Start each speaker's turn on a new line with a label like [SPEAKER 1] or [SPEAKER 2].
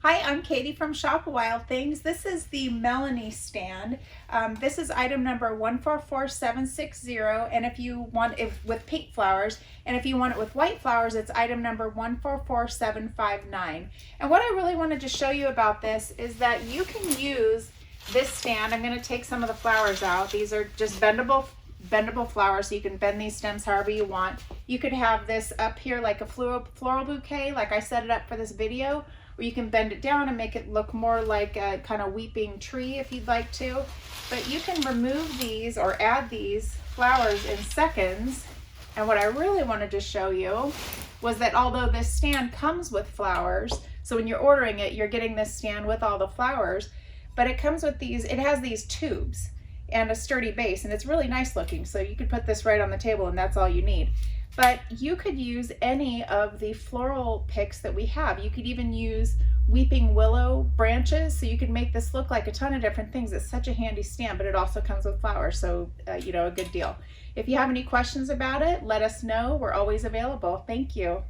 [SPEAKER 1] Hi, I'm Katie from ShopWildThings. This is the Melanie stand. This is item number 144760, and if you want it with pink flowers, and if you want it with white flowers, it's item number 144759. And what I really wanted to show you about this is that you can use this stand. I'm going to take some of the flowers out. These are just bendable flowers, so you can bend these stems however you want. You could have this up here like a floral bouquet, like I set it up for this video, or you can bend it down and make it look more like a kind of weeping tree if you'd like to. But you can remove these or add these flowers in seconds. And what I really wanted to show you was that although this stand comes with flowers, so when you're ordering it, you're getting this stand with all the flowers, but it comes with these, it has these tubes and a sturdy base, and it's really nice looking. So you could put this right on the table and that's all you need. But you could use any of the floral picks that we have. You could even use weeping willow branches, so you could make this look like a ton of different things. It's such a handy stand, but it also comes with flowers, so a good deal. If you have any questions about it, let us know. We're always available. Thank you.